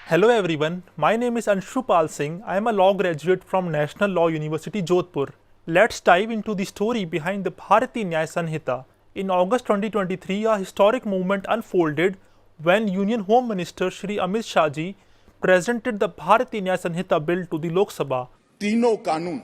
Hello everyone, my name is Anshupal Singh. I am a law graduate from National Law University, Jodhpur. Let's dive into the story behind the Bharatiya Nyaya Sanhita. In August 2023, a historic movement unfolded when Union Home Minister Shri Amit Shah ji presented the Bharatiya Nyaya Sanhita bill to the Lok Sabha. तीनों कानून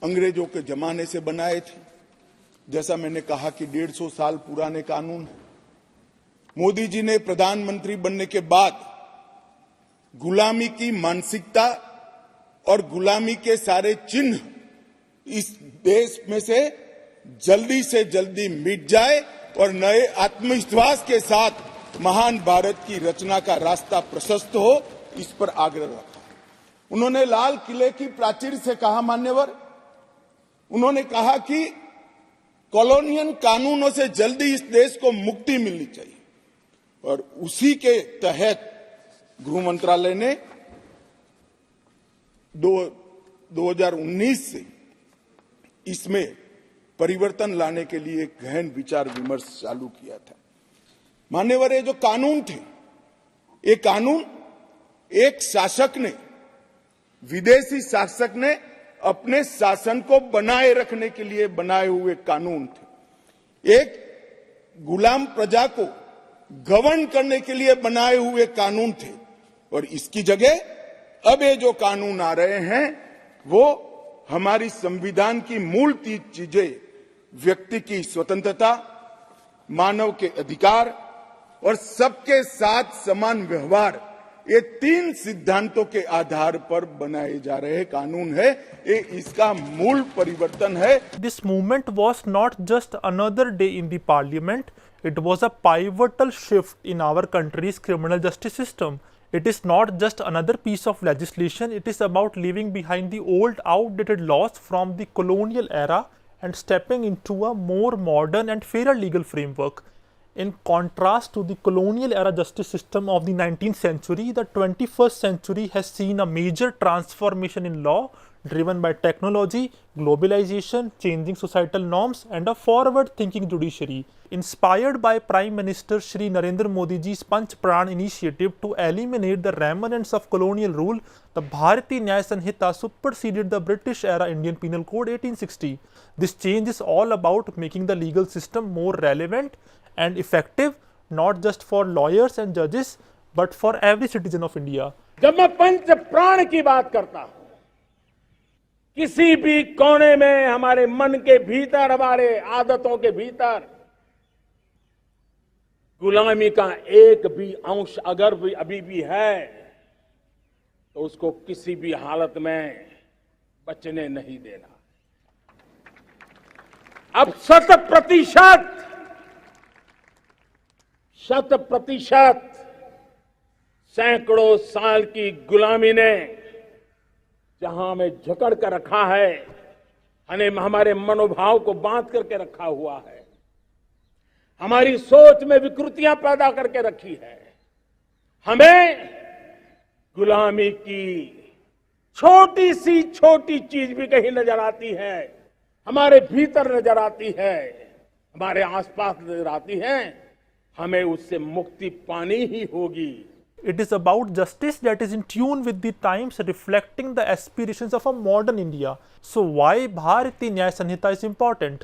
अंग्रेजों के जमाने से बनाए थे। जैसा मैंने कहा कि 150 साल पुराने कानून। मोदी जी ने प्रधानमंत्री बनने के बाद गुलामी की मानसिकता और गुलामी के सारे चिन्ह इस देश में से जल्दी मिट जाए और नए आत्मविश्वास के साथ महान भारत की रचना का रास्ता प्रशस्त हो, इस पर आग्रह रखा। उन्होंने लाल किले की प्राचीर से कहा, मान्यवर, उन्होंने कहा कि कॉलोनियल कानूनों से जल्दी इस देश को मुक्ति मिलनी चाहिए और उसी के तहत गृह मंत्रालय ने 2019 से इसमें परिवर्तन लाने के लिए गहन विचार विमर्श चालू किया था। मान्यवर, ये जो कानून थे, ये कानून एक शासक ने, विदेशी शासक ने अपने शासन को बनाए रखने के लिए बनाए हुए कानून थे। एक गुलाम प्रजा को गवर्न करने के लिए बनाए हुए कानून थे और इसकी जगह अब ये जो कानून आ रहे हैं वो हमारी संविधान की मूल 3 चीजें, व्यक्ति की स्वतंत्रता, मानव के अधिकार और सबके साथ समान व्यवहार, ये 3 सिद्धांतों के आधार पर बनाए जा रहे कानून है। ये इसका मूल परिवर्तन है। This movement was not just another day in the parliament, it was a pivotal shift in our country's criminal justice system. It is not just another piece of legislation, it is about leaving behind the old outdated laws from the colonial era and stepping into a more modern and fairer legal framework. In contrast to the colonial era justice system of the 19th century, the 21st century has seen a major transformation in law driven by technology, globalization, changing societal norms, and a forward-thinking judiciary. Inspired by Prime Minister Shri Narendra Modi ji's Panch Pran initiative to eliminate the remnants of colonial rule, the Bharatiya Nyaya Sanhita superseded the British-era Indian Penal Code 1860. This change is all about making the legal system more relevant and effective, not just for lawyers and judges, but for every citizen of India. जब मैं पंच प्राण की बात करता हूं, किसी भी कोने में हमारे मन के भीतर, हमारे आदतों के भीतर गुलामी का एक भी अंश अगर भी अभी भी है तो उसको किसी भी हालत में बचने नहीं देना। अब 100% सैकड़ों साल की गुलामी ने जहां हमें जकड़ कर रखा है, हमारे मनोभाव को बांध करके रखा हुआ है, हमारी सोच में विकृतियां पैदा करके रखी है, हमें गुलामी की छोटी सी छोटी चीज भी कहीं नजर आती है, हमारे भीतर नजर आती है, हमारे आसपास नजर आती है, हमें उससे मुक्ति पानी ही होगी। It is about justice that is in tune with the times, reflecting the aspirations of a modern India. So why Bharatiya Nyaya Sanhita is important?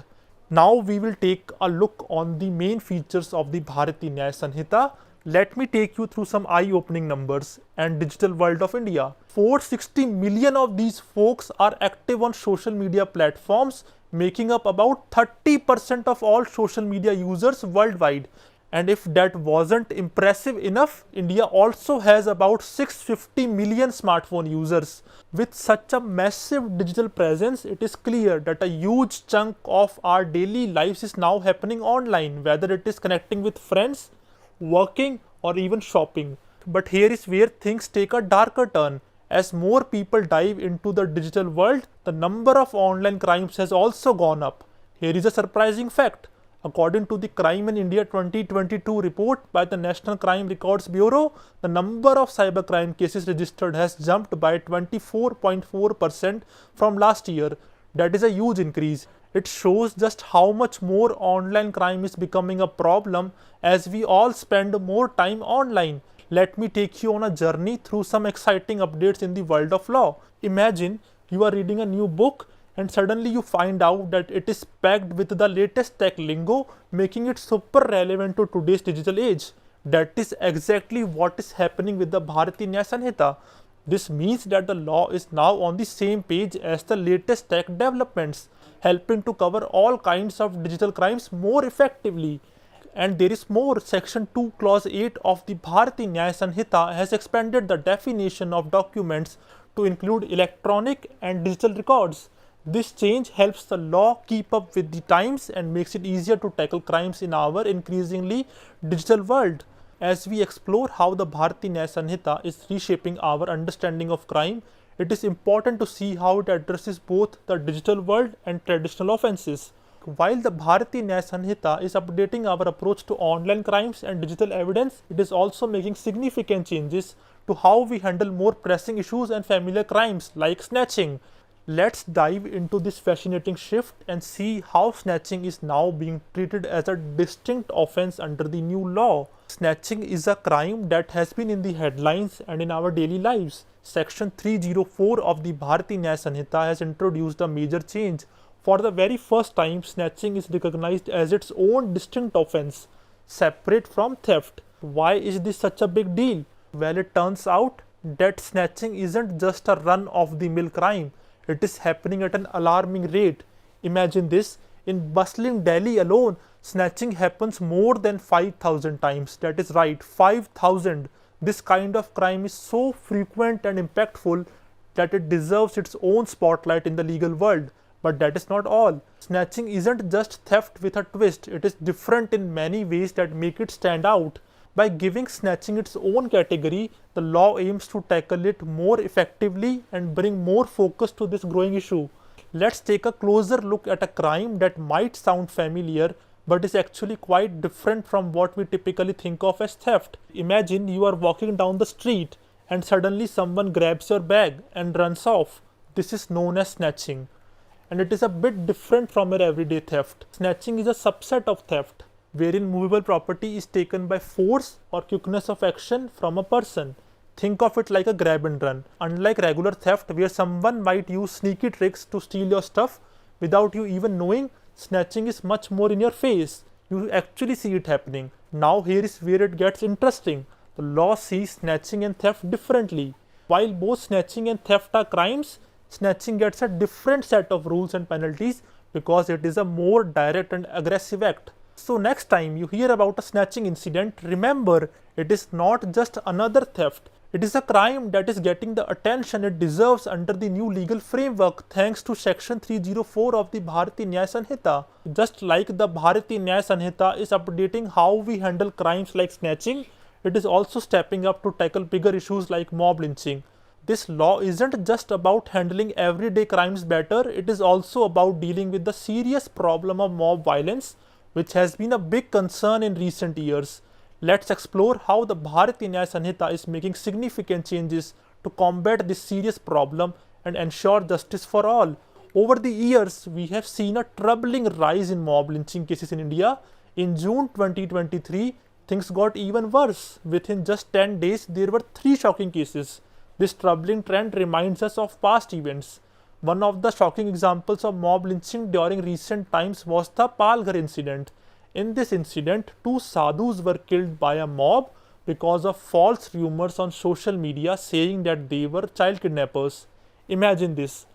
Now we will take a look on the main features of the Bharatiya Nyaya Sanhita. Let me take you through some eye-opening numbers and digital world of India. 460 million of these folks are active on social media platforms, making up about 30% of all social media users worldwide. And if that wasn't impressive enough, India also has about 650 million smartphone users. With such a massive digital presence, it is clear that a huge chunk of our daily lives is now happening online, whether it is connecting with friends, working, or even shopping. But here is where things take a darker turn. As more people dive into the digital world, the number of online crimes has also gone up. Here is a surprising fact. According to the Crime in India 2022 report by the National Crime Records Bureau, the number of cybercrime cases registered has jumped by 24.4% from last year. That is a huge increase. It shows just how much more online crime is becoming a problem as we all spend more time online. let me take you on a journey through some exciting updates in the world of law. Imagine you are reading a new book and suddenly you find out that it is packed with the latest tech lingo, making it super relevant to today's digital age. That is exactly what is happening with the Bharatiya Nyaya Sanhita. This means that the law is now on the same page as the latest tech developments, helping to cover all kinds of digital crimes more effectively. And there is more. Section 2 Clause 8 of the Bharatiya Nyaya Sanhita has expanded the definition of documents to include electronic and digital records. This change helps the law keep up with the times and makes it easier to tackle crimes in our increasingly digital world. As we explore how the Bharatiya Nyaya Sanhita is reshaping our understanding of crime, it is important to see how it addresses both the digital world and traditional offenses. While the Bharatiya Nyaya Sanhita is updating our approach to online crimes and digital evidence, it is also making significant changes to how we handle more pressing issues and familiar crimes like snatching. Let's dive into this fascinating shift and see how snatching is now being treated as a distinct offense under the new law. Snatching is a crime that has been in the headlines and in our daily lives. Section 304 of the Bharatiya Nyaya Sanhita has introduced a major change. For the very first time, snatching is recognized as its own distinct offense, separate from theft. Why is this such a big deal? Well, it turns out that snatching isn't just a run-of-the-mill crime. It is happening at an alarming rate. Imagine this, in bustling Delhi alone, snatching happens more than 5,000 times. That is right, 5,000. This kind of crime is so frequent and impactful that it deserves its own spotlight in the legal world. But that is not all. Snatching isn't just theft with a twist. It is different in many ways that make it stand out. By giving snatching its own category, the law aims to tackle it more effectively and bring more focus to this growing issue. Let's take a closer look at a crime that might sound familiar but is actually quite different from what we typically think of as theft. Imagine you are walking down the street and suddenly someone grabs your bag and runs off. This is known as snatching, and it is a bit different from your everyday theft. Snatching is a subset of theft, wherein movable property is taken by force or quickness of action from a person. Think of it like a grab and run. Unlike regular theft, where someone might use sneaky tricks to steal your stuff without you even knowing, snatching is much more in your face. You actually see it happening. Now here is where it gets interesting. The law sees snatching and theft differently. While both snatching and theft are crimes, snatching gets a different set of rules and penalties because it is a more direct and aggressive act. So next time you hear about a snatching incident, remember, it is not just another theft. It is a crime that is getting the attention it deserves under the new legal framework thanks to Section 304 of the Bharatiya Nyaya Sanhita. Just like the Bharatiya Nyaya Sanhita is updating how we handle crimes like snatching, it is also stepping up to tackle bigger issues like mob lynching. This law isn't just about handling everyday crimes better, it is also about dealing with the serious problem of mob violence, which has been a big concern in recent years. Let's explore how the Bharatiya Nyaya Sanhita is making significant changes to combat this serious problem and ensure justice for all. Over the years, we have seen a troubling rise in mob lynching cases in India. In June 2023, things got even worse. Within just 10 days, there were 3 shocking cases. This troubling trend reminds us of past events. One of the shocking examples of mob lynching during recent times was the Palghar incident. In this incident, 2 sadhus were killed by a mob because of false rumors on social media saying that they were child kidnappers. Imagine this.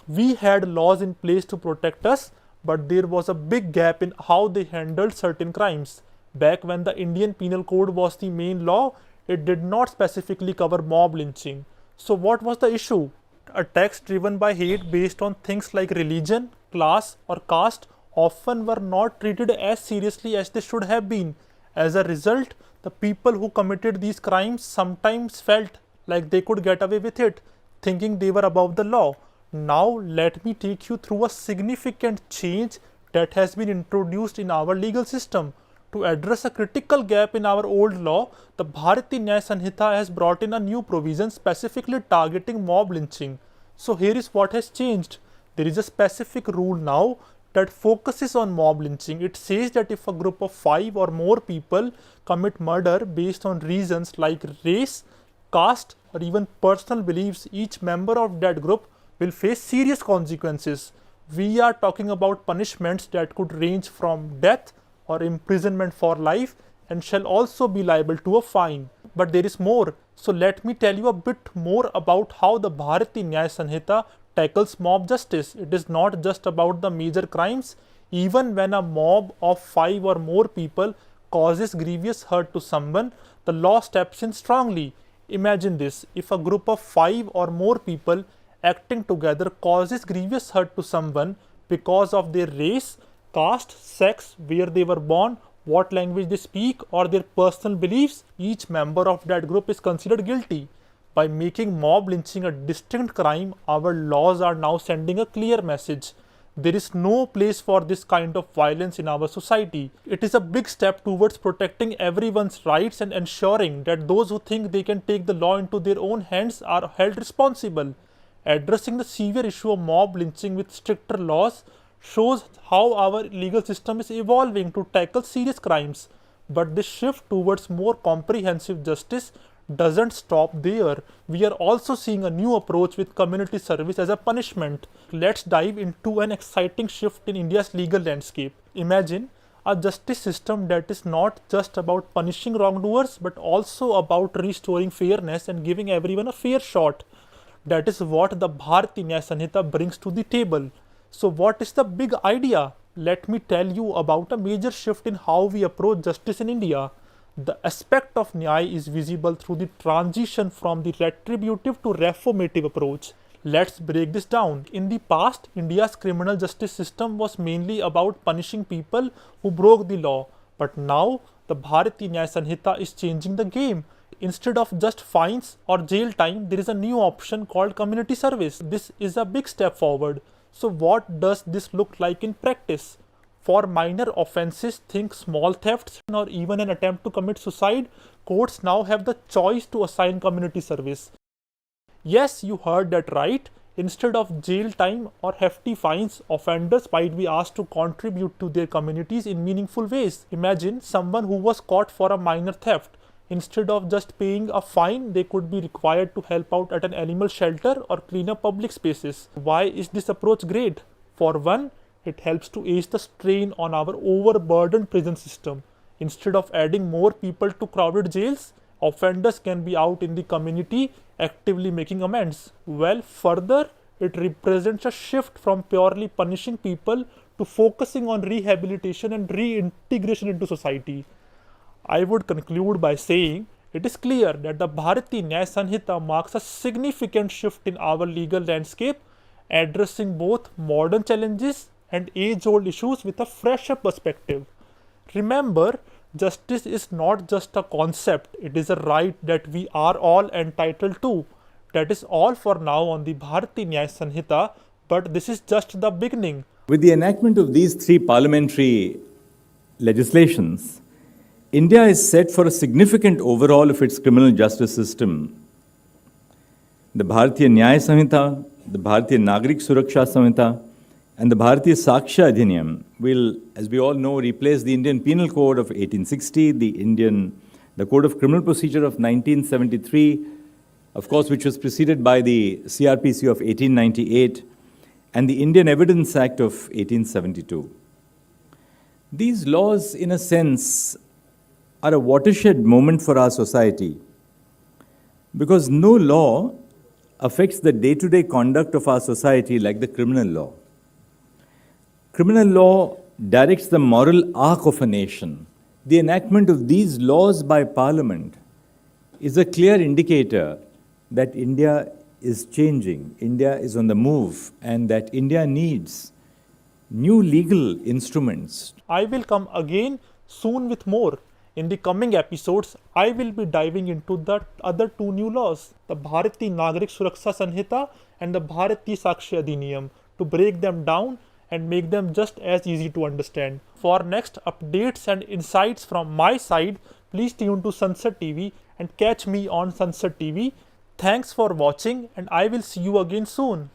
We had laws in place to protect us, but there was a big gap in how they handled certain crimes. Back when the Indian Penal Code was the main law, it did not specifically cover mob lynching. So what was the issue? Attacks driven by hate based on things like religion, class, or caste often were not treated as seriously as they should have been. As a result, the people who committed these crimes sometimes felt like they could get away with it, thinking they were above the law. Now, let me take you through a significant change that has been introduced in our legal system. To address a critical gap in our old law, the Bharatiya Nyaya Sanhita has brought in a new provision specifically targeting mob lynching. So here is what has changed. There is a specific rule now that focuses on mob lynching. It says that if a group of 5 or more people commit murder based on reasons like race, caste, or even personal beliefs, each member of that group will face serious consequences. We are talking about punishments that could range from death or imprisonment for life and shall also be liable to a fine. But there is more. So let me tell you a bit more about how the Bharatiya Nyaya Sanhita tackles mob justice. It is not just about the major crimes. Even when a mob of 5 or more people causes grievous hurt to someone, the law steps in strongly. Imagine this: if a group of 5 or more people acting together causes grievous hurt to someone because of their race, caste, sex, where they were born, what language they speak, or their personal beliefs, each member of that group is considered guilty. By making mob lynching a distinct crime, our laws are now sending a clear message. There is no place for this kind of violence in our society. It is a big step towards protecting everyone's rights and ensuring that those who think they can take the law into their own hands are held responsible. Addressing the severe issue of mob lynching with stricter laws shows how our legal system is evolving to tackle serious crimes. But this shift towards more comprehensive justice doesn't stop there. We are also seeing a new approach with community service as a punishment. Let's dive into an exciting shift in India's legal landscape. Imagine a justice system that is not just about punishing wrongdoers but also about restoring fairness and giving everyone a fair shot. That is what the Bharatiya Nyaya Sanhita brings to the table. So what is the big idea? Let me tell you about a major shift in how we approach justice in India. The aspect of Nyaya is visible through the transition from the retributive to reformative approach. Let's break this down. In the past, India's criminal justice system was mainly about punishing people who broke the law. But now, the Bharatiya Nyaya Sanhita is changing the game. Instead of just fines or jail time, there is a new option called community service. This is a big step forward. So what does this look like in practice? For minor offences, think small thefts or even an attempt to commit suicide, courts now have the choice to assign community service. Yes, you heard that right. Instead of jail time or hefty fines, offenders might be asked to contribute to their communities in meaningful ways. Imagine someone who was caught for a minor theft. Instead of just paying a fine, they could be required to help out at an animal shelter or clean up public spaces. Why is this approach great? For one, it helps to ease the strain on our overburdened prison system. Instead of adding more people to crowded jails, offenders can be out in the community actively making amends. Well, further, it represents a shift from purely punishing people to focusing on rehabilitation and reintegration into society. I would conclude by saying it is clear that the Bharatiya Nyaya Sanhita marks a significant shift in our legal landscape, addressing both modern challenges and age-old issues with a fresher perspective. Remember, justice is not just a concept, it is a right that we are all entitled to. That is all for now on the Bharatiya Nyaya Sanhita, but this is just the beginning. With the enactment of these three parliamentary legislations, India is set for a significant overhaul of its criminal justice system. The Bharatiya Nyaya Samhita, the Bharatiya Nagrik Suraksha Samhita, and the Bharatiya Sakshya Adhiniyam will, as we all know, replace the Indian Penal Code of 1860, the Code of Criminal Procedure of 1973, of course, which was preceded by the CRPC of 1898, and the Indian Evidence Act of 1872. These laws, in a sense, are a watershed moment for our society because no law affects the day-to-day conduct of our society like the criminal law. Criminal law directs the moral arc of a nation. The enactment of these laws by Parliament is a clear indicator that India is changing, India is on the move, and that India needs new legal instruments. I will come again soon with more. In the coming episodes, I will be diving into the other two new laws, the Bharatiya Nagrik Suraksha Sanhita and the Bharatiya Sakshya Adhiniyam, to break them down and make them just as easy to understand. For next updates and insights from my side, please tune to Sansad TV and catch me on Sansad TV. Thanks for watching and I will see you again soon.